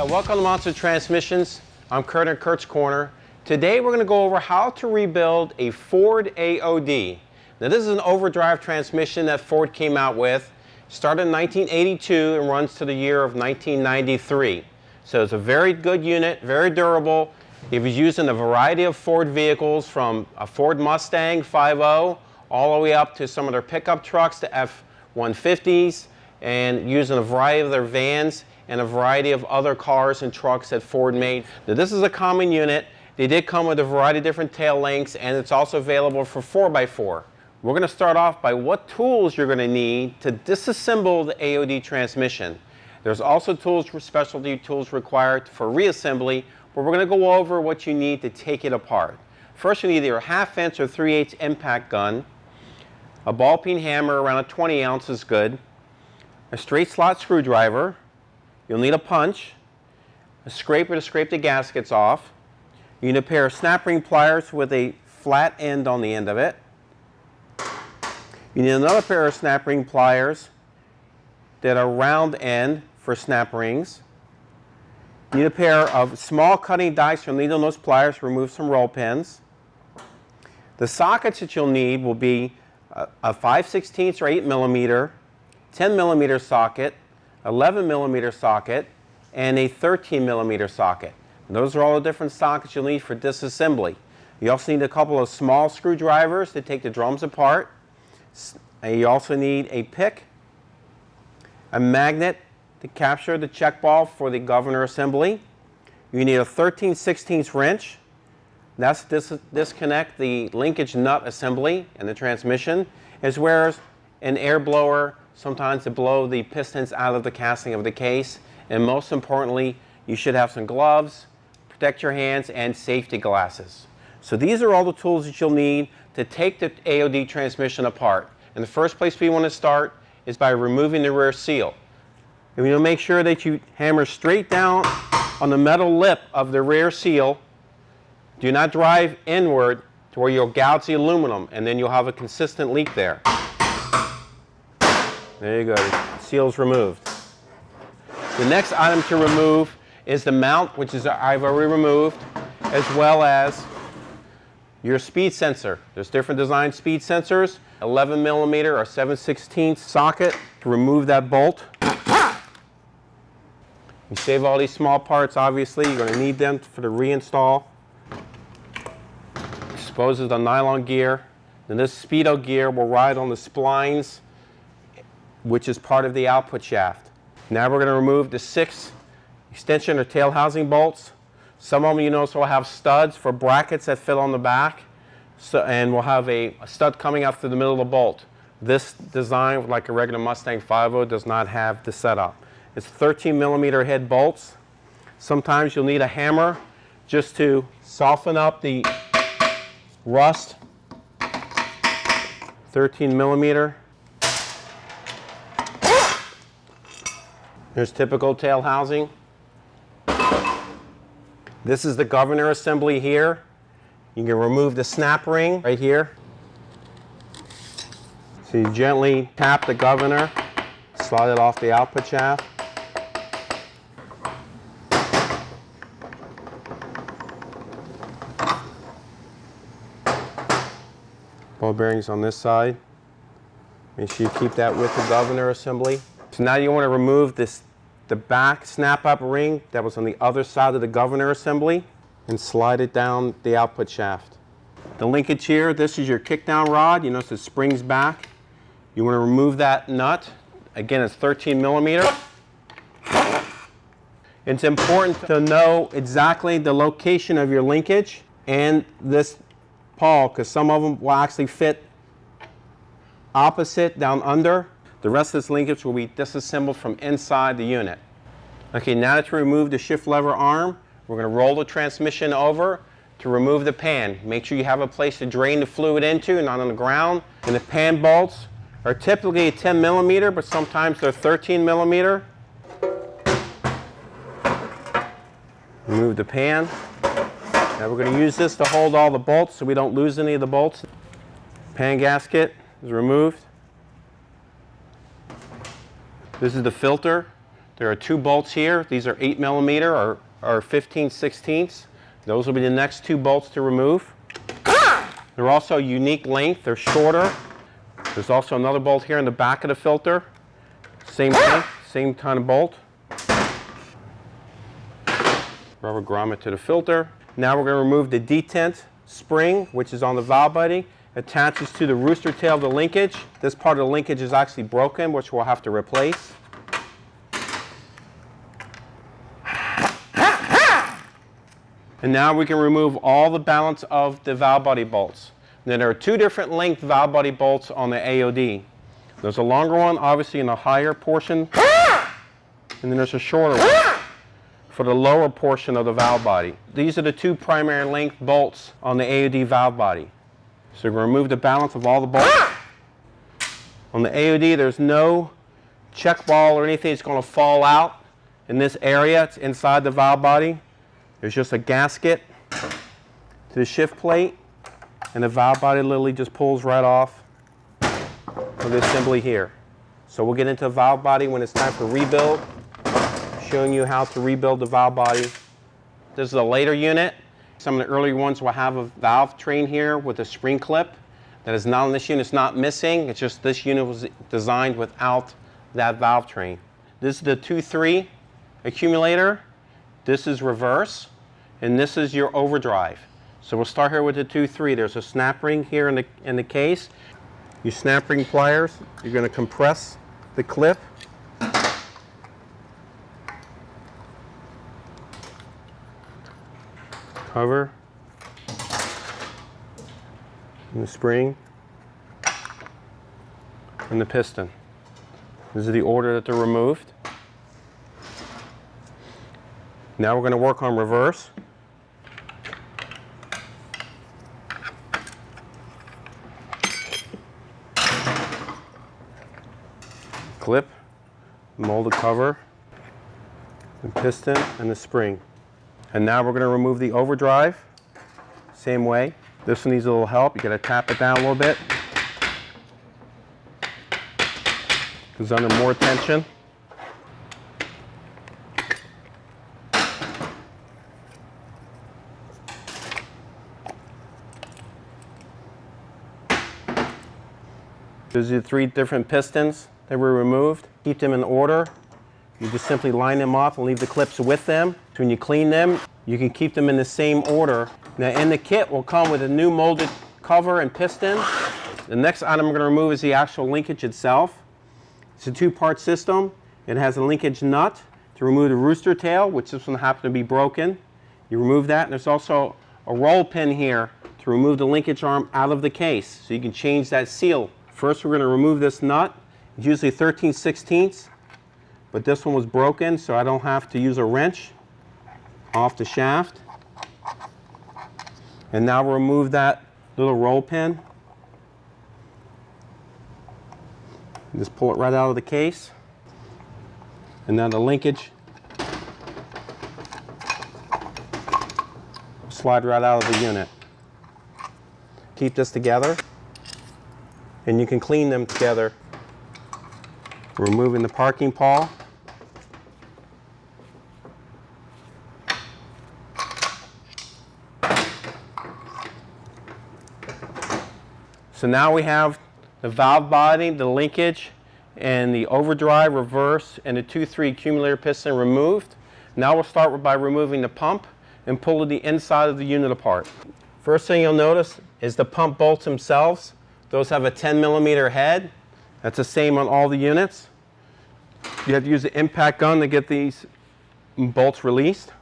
Welcome to Monster Transmissions. I'm Curt in Curt's Corner. Today we're going to go over how to rebuild a Ford AOD. Now this is an overdrive transmission that Ford came out with. Started in 1982 and runs to the year of 1993. So it's a very good unit, very durable. It was used in a variety of Ford vehicles, from a Ford Mustang 5.0 all the way up to some of their pickup trucks, the F-150s, and used in a variety of their vans and a variety of other cars and trucks that Ford made. Now this is a common unit. They did come with a variety of different tail lengths, and it's also available for 4x4. We're going to start off by what tools you're going to need to disassemble the AOD transmission. There's also tools, specialty tools required for reassembly, but we're going to go over what you need to take it apart. First, you need either a 1/2 inch or 3/8 impact gun, a ball peen hammer around a 20 ounce is good, a straight slot screwdriver, you'll need a punch, a scraper to scrape the gaskets off, you need a pair of snap ring pliers with a flat end on the end of it, you need another pair of snap ring pliers that are round end for snap rings. You need a pair of small cutting dice. You'll need on those pliers to remove some roll pins. The sockets that you'll need will be a 5/16 or 8mm, 10mm socket, 11mm socket, and a 13mm socket. And those are all the different sockets you'll need for disassembly. You also need a couple of small screwdrivers to take the drums apart. And you also need a pick, a magnet to capture the check ball for the governor assembly. You need a 13/16 wrench. That's to disconnect the linkage nut assembly and the transmission, as well as an air blower, sometimes to blow the pistons out of the casting of the case. And most importantly, you should have some gloves, protect your hands, and safety glasses. So these are all the tools that you'll need to take the AOD transmission apart. And the first place we want to start is by removing the rear seal. And you'll make sure that you hammer straight down on the metal lip of the rear seal. Do not drive inward to where you'll gouge the aluminum, and then you'll have a consistent leak there. There you go, the seal's removed. The next item to remove is the mount, which is I've already removed, as well as your speed sensor. There's different design speed sensors, 11mm or 7/16 socket to remove that bolt. You save all these small parts, obviously. You're going to need them for the reinstall. Disposes the nylon gear. And this speedo gear will ride on the splines, which is part of the output shaft. Now we're going to remove the 6 extension or tail housing bolts. Some of them, you notice, will have studs for brackets that fit on the back. And we'll have a stud coming out through the middle of the bolt. This design, like a regular Mustang 5.0, does not have the setup. It's 13mm head bolts. Sometimes you'll need a hammer just to soften up the rust. 13mm. Here's typical tail housing. This is the governor assembly here. You can remove the snap ring right here. So you gently tap the governor, slide it off the output shaft. Ball bearings on this side. Make sure you keep that with the governor assembly. So now you want to remove the back snap-up ring that was on the other side of the governor assembly and slide it down the output shaft. The linkage here, this is your kickdown rod. You notice it springs back. You want to remove that nut. Again, it's 13mm. It's important to know exactly the location of your linkage and this pawl, because some of them will actually fit opposite down under. The rest of this linkage will be disassembled from inside the unit. Okay, now to remove the shift lever arm, we're going to roll the transmission over to remove the pan. Make sure you have a place to drain the fluid into, not on the ground. And the pan bolts are typically 10mm, but sometimes they're 13mm. Remove the pan. Now we're going to use this to hold all the bolts so we don't lose any of the bolts. Pan gasket is removed. This is the filter There are 2 bolts here. These are 8 millimeter or 15/16. Those will be the next 2 bolts to remove. They're also unique length. They're shorter. There's also another bolt here in the back of the filter. Same thing, same kind of bolt. Rubber grommet to the filter. Now we're going to remove the detent spring, which is on the valve body. Attaches to the rooster tail of the linkage. This part of the linkage is actually broken, which we'll have to replace. And now we can remove all the balance of the valve body bolts. Now there are 2 different length valve body bolts on the AOD. There's a longer one, obviously in the higher portion, and then there's a shorter one for the lower portion of the valve body. These are the 2 primary length bolts on the AOD valve body. So we're going to remove the balance of all the bolts. On the AOD, there's no check ball or anything that's going to fall out in this area. It's inside the valve body. There's just a gasket to the shift plate, and the valve body literally just pulls right off of the assembly here. So we'll get into the valve body when it's time for rebuild, showing you how to rebuild the valve body. This is a later unit. Some of the earlier ones will have a valve train here with a spring clip. That is not on this unit. It's not missing. It's just this unit was designed without that valve train. This is the 2-3 accumulator. This is reverse, and this is your overdrive. So we'll start here with the 2-3. There's a snap ring here in the case. Your snap ring pliers, you're going to compress the clip. Cover. And the spring. And the piston. This is the order that they're removed. Now we're going to work on reverse. Clip, molded cover, the piston, and the spring. And now we're going to remove the overdrive. Same way. This one needs a little help. You got to tap it down a little bit. It's under more tension. These are the 3 different pistons that were removed. Keep them in order. You just simply line them up and leave the clips with them. So when you clean them, you can keep them in the same order. Now in the kit will come with a new molded cover and piston. The next item I'm going to remove is the actual linkage itself. It's a 2-part system. It has a linkage nut to remove the rooster tail, which this one happened to be broken. You remove that, and there's also a roll pin here to remove the linkage arm out of the case, so you can change that seal. First we're going to remove this nut. It's usually 13/16, but this one was broken, so I don't have to use a wrench off the shaft. And now we'll remove that little roll pin. Just pull it right out of the case. And now the linkage slide right out of the unit. Keep this together, and you can clean them together. Removing the parking pawl. So now we have the valve body, the linkage, and the overdrive, reverse, and the 2-3 accumulator piston removed. Now we'll start by removing the pump and pulling the inside of the unit apart. First thing you'll notice is the pump bolts themselves. Those have a 10mm head. That's the same on all the units. You have to use the impact gun to get these bolts released.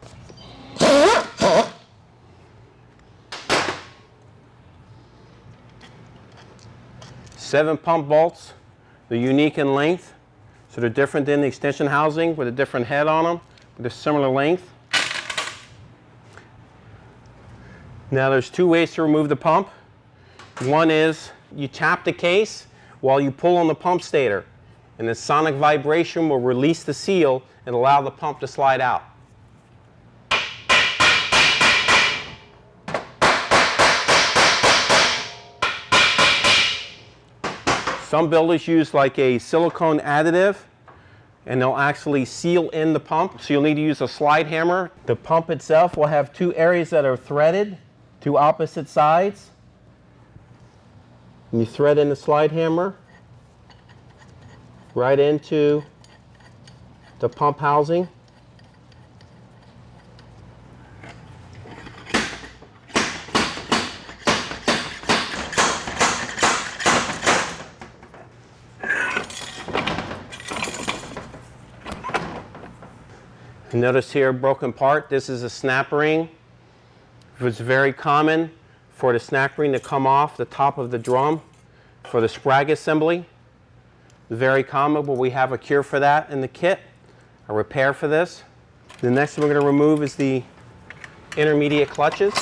Seven pump bolts. They're unique in length, so they're different than the extension housing with a different head on them, with a similar length. Now there's 2 ways to remove the pump. One is you tap the case while you pull on the pump stator, and the sonic vibration will release the seal and allow the pump to slide out. Some builders use like a silicone additive and they'll actually seal in the pump. So you'll need to use a slide hammer. The pump itself will have two areas that are threaded, two opposite sides. And you thread in the slide hammer right into the pump housing. Notice here, broken part. This is a snap ring. It's very common for the snap ring to come off the top of the drum for the sprag assembly. Very common, but we have a cure for that in the kit, a repair for this. The next thing we're going to remove is the intermediate clutches.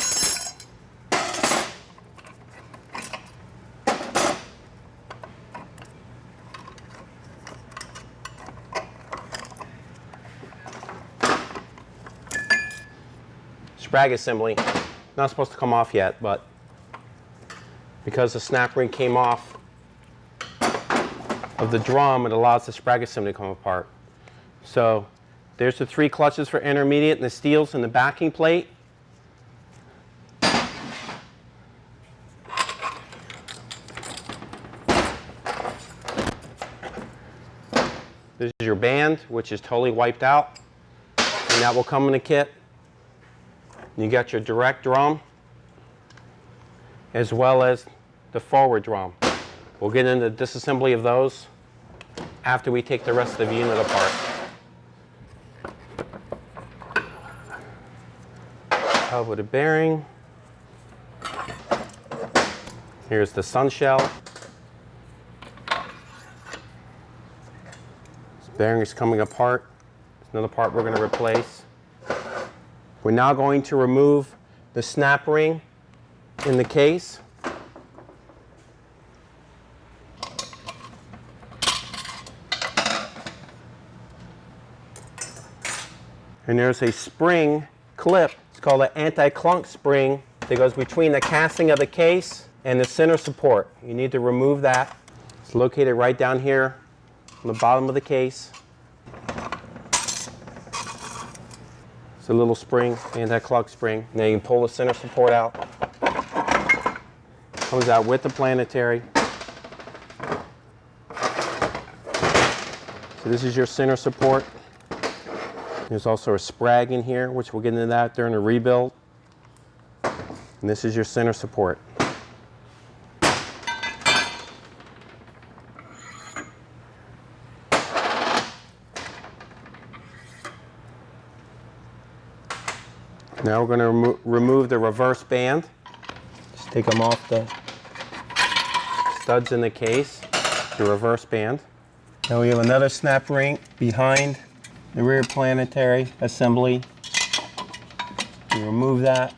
Sprag assembly, not supposed to come off yet, but because the snap ring came off of the drum, it allows the sprag assembly to come apart. So there's the three clutches for intermediate and the steels and the backing plate. This is your band, which is totally wiped out, and that will come in the kit. You got your direct drum as well as the forward drum. We'll get into disassembly of those after we take the rest of the unit apart. Hub with a bearing. Here's the sun shell. This bearing is coming apart. There's another part we're going to replace. We're now going to remove the snap ring in the case. And there's a spring clip. It's called an anti-clunk spring that goes between the casting of the case and the center support. You need to remove that. It's located right down here on the bottom of the case. It's a little spring, anti-clunk spring. Now you can pull the center support out. Comes out with the Planetary. So this is your center support. There's also a sprag in here, which we'll get into that during the rebuild. And this is your center support. Now we're going to remove the reverse band. Just take them off the studs in the case, the reverse band. Now we have another snap ring behind the rear Planetary assembly. You remove that.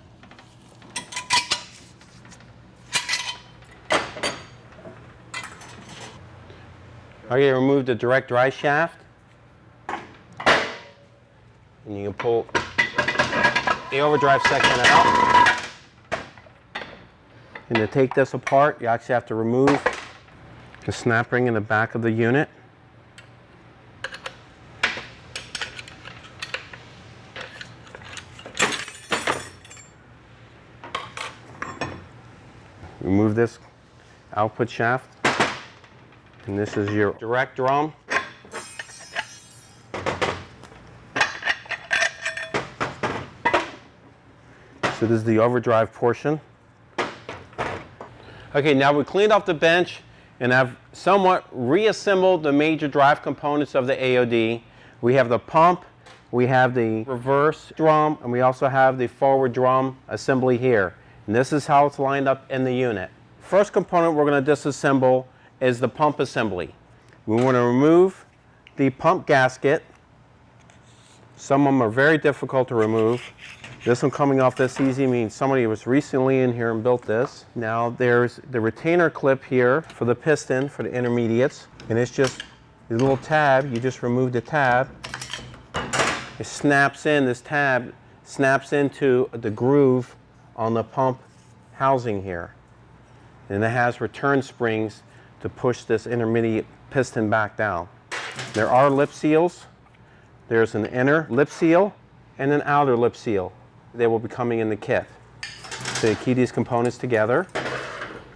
Okay, remove the direct drive shaft. And you can pull the overdrive section out. And to take this apart, you actually have to remove the snap ring in the back of the unit. Remove this output shaft. And this is your direct drum. So this is the overdrive portion. Okay, now we cleaned off the bench and have somewhat reassembled the major drive components of the AOD. We have the pump, we have the reverse drum, and we also have the forward drum assembly here. And this is how it's lined up in the unit. First component we're going to disassemble is the pump assembly. We want to remove the pump gasket. Some of them are very difficult to remove. This one coming off this easy means somebody was recently in here and built this. Now there's the retainer clip here for the piston for the intermediates, and it's just a little tab. You just remove the tab. It snaps in, this tab snaps into the groove on the pump housing here. And it has return springs to push this intermediate piston back down. There are lip seals. There's an inner lip seal and an outer lip seal. They will be coming in the kit. So you keep these components together.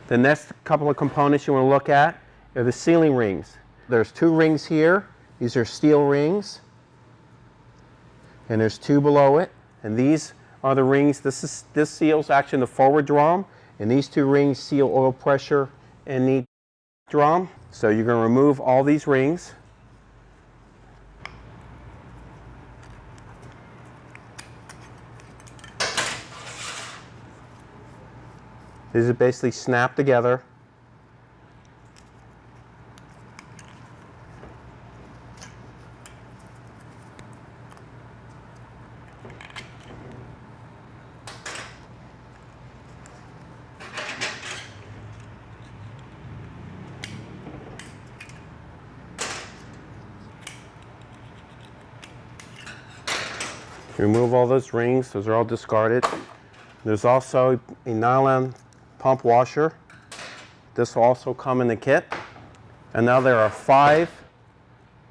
The next couple of components you want to look at are the sealing rings. There's 2 rings here. These are steel rings. And there's 2 below it. And these are the rings. This seals actually the forward drum. And these 2 rings seal oil pressure in the drum. So you're going to remove all these rings. These are basically snapped together. Remove all those rings. Those are all discarded. There's also a nylon pump washer. This will also come in the kit. And now there are 5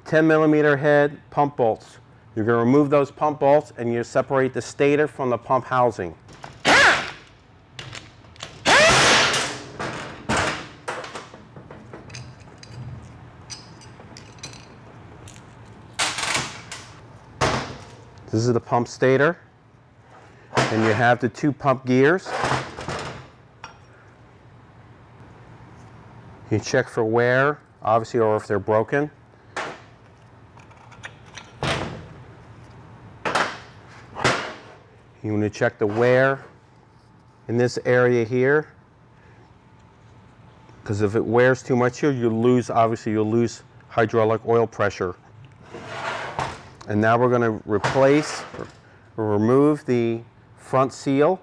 10mm head pump bolts. You're going to remove those pump bolts and you separate the stator from the pump housing. This is the pump stator, and you have the 2 pump gears. You check for wear, obviously, or if they're broken. You want to check the wear in this area here, because if it wears too much here, you'll lose hydraulic oil pressure. And now we're going to replace or remove the front seal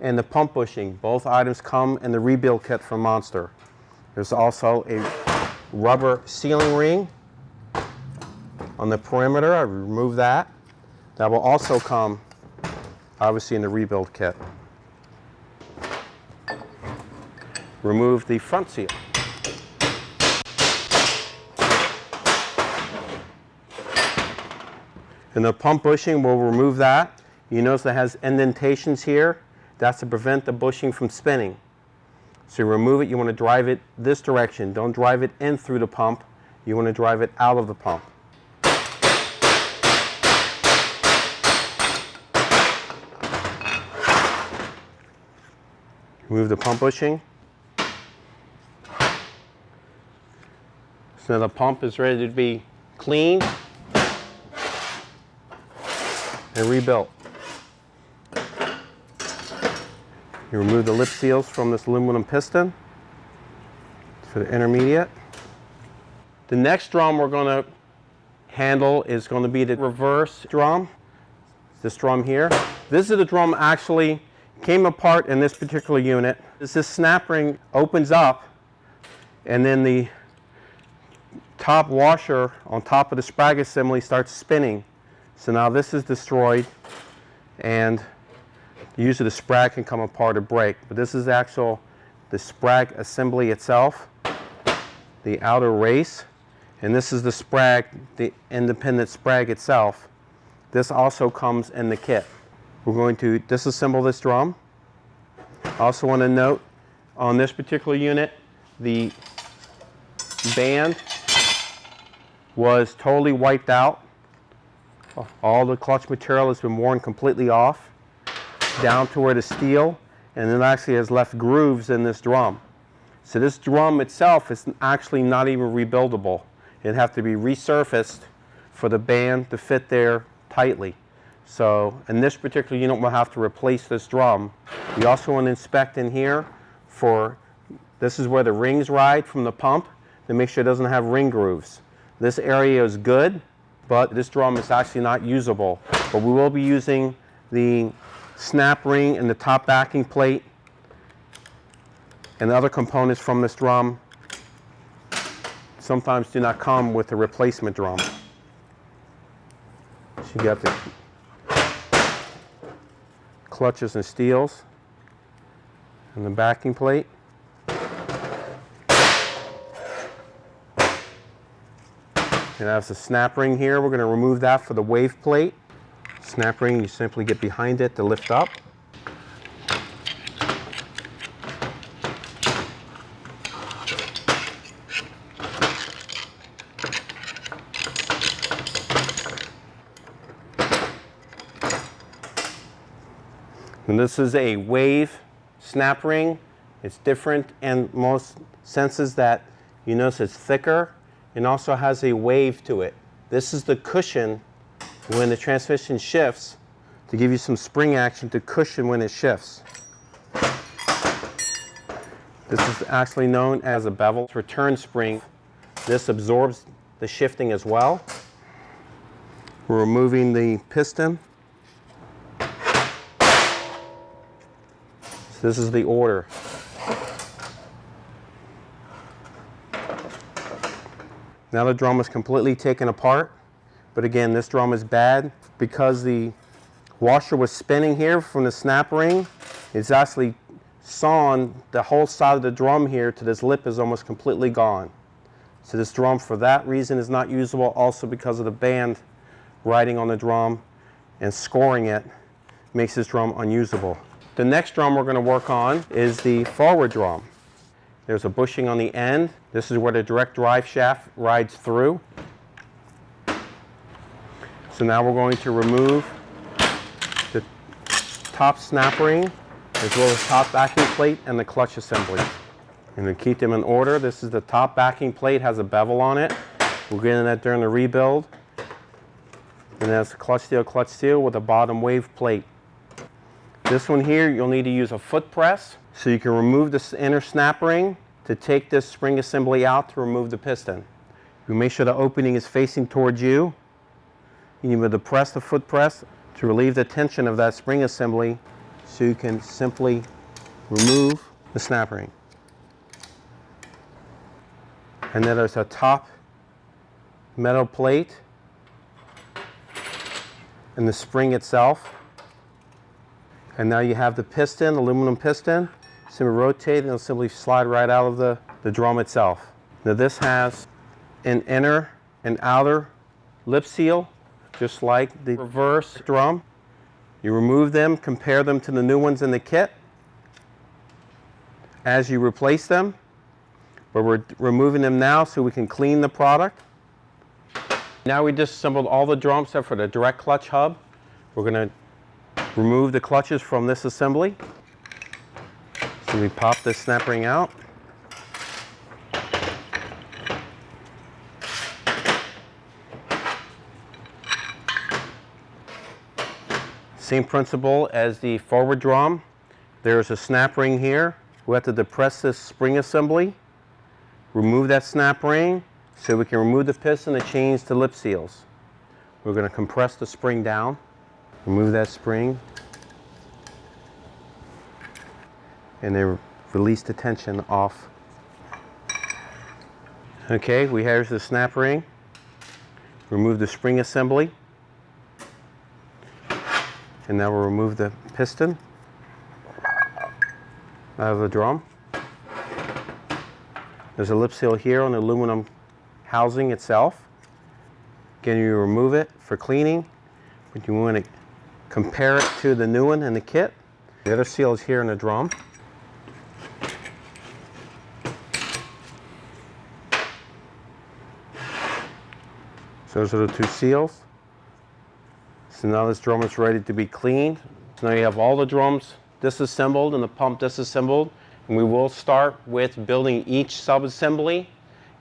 and the pump bushing. Both items come in the rebuild kit from Monster. There's also a rubber sealing ring on the perimeter. I removed that. That will also come, obviously, in the rebuild kit. Remove the front seal. And the pump bushing, we'll remove that. You notice it has indentations here. That's to prevent the bushing from spinning. So you remove it, you want to drive it this direction. Don't drive it in through the pump. You want to drive it out of the pump. Remove the pump bushing. So the pump is ready to be cleaned and rebuilt. You remove the lip seals from this aluminum piston for the intermediate. The next drum we're going to handle is going to be the reverse drum. This drum here. This is the drum actually came apart in this particular unit. This snap ring opens up, and then the top washer on top of the sprag assembly starts spinning. So now this is destroyed, and usually the sprag can come apart or break. But this is the sprag assembly itself, the outer race, and this is the sprag, the independent sprag itself. This also comes in the kit. We're going to disassemble this drum. I also want to note on this particular unit, the band was totally wiped out. All the clutch material has been worn completely off, down to where the steel, and it actually has left grooves in this drum. So this drum itself is actually not even rebuildable. It'd have to be resurfaced for the band to fit there tightly. So in this particular unit, we'll have to replace this drum. We also want to inspect in here for, this is where the rings ride from the pump, to make sure it doesn't have ring grooves. This area is good, but this drum is actually not usable. But we will be using the snap ring and the top backing plate and the other components from this drum sometimes do not come with a replacement drum. So you got the clutches and steels and the backing plate. It has a snap ring here. We're going to remove that for the wave plate. Snap ring, you simply get behind it to lift up. And this is a wave snap ring. It's different in most senses that you notice it's thicker and also has a wave to it. This is the cushion when the transmission shifts to give you some spring action to cushion when it shifts. This is actually known as a bevel return spring. This absorbs the shifting as well. We're removing the piston. This is the order. Now the drum is completely taken apart, but again, this drum is bad because the washer was spinning here from the snap ring. It's actually sawn the whole side of the drum here to this lip is almost completely gone. So this drum for that reason is not usable, also because of the band riding on the drum and scoring it makes this drum unusable. The next drum we're going to work on is the forward drum. There's a bushing on the end. This is where the direct drive shaft rides through. So now we're going to remove the top snap ring as well as top backing plate and the clutch assembly. And to keep them in order, this is the top backing plate, has a bevel on it. We'll get in that during the rebuild. And that's a clutch steel with a bottom wave plate. This one here, you'll need to use a foot press so you can remove this inner snap ring to take this spring assembly out to remove the piston. You make sure the opening is facing towards you. You need to press the foot press to relieve the tension of that spring assembly so you can simply remove the snap ring. And then there's a top metal plate and the spring itself. And now you have the piston, aluminum piston. Simply rotate and it'll simply slide right out of the drum itself. Now this has an inner and outer lip seal, just like the reverse drum. You remove them, compare them to the new ones in the kit as you replace them. But we're removing them now so we can clean the product. Now we disassembled all the drums except for the direct clutch hub. We're going to remove the clutches from this assembly. So we pop this snap ring out. Same principle as the forward drum. There's a snap ring here. We have to depress this spring assembly, remove that snap ring so we can remove the piston that change the lip seals. We're going to compress the spring down. Remove that spring and then release the tension off. Okay, here's the snap ring. Remove the spring assembly. And now we'll remove the piston out of the drum. There's a lip seal here on the aluminum housing itself. Again, you remove it for cleaning, but you want to compare it to the new one in the kit. The other seal is here in the drum. So those are the two seals. So now this drum is ready to be cleaned. So now you have all the drums disassembled and the pump disassembled. And we will start with building each sub-assembly,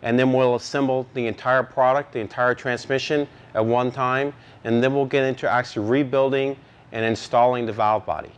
and then we'll assemble the entire product, the entire transmission at one time, and then we'll get into actually rebuilding and installing the valve body.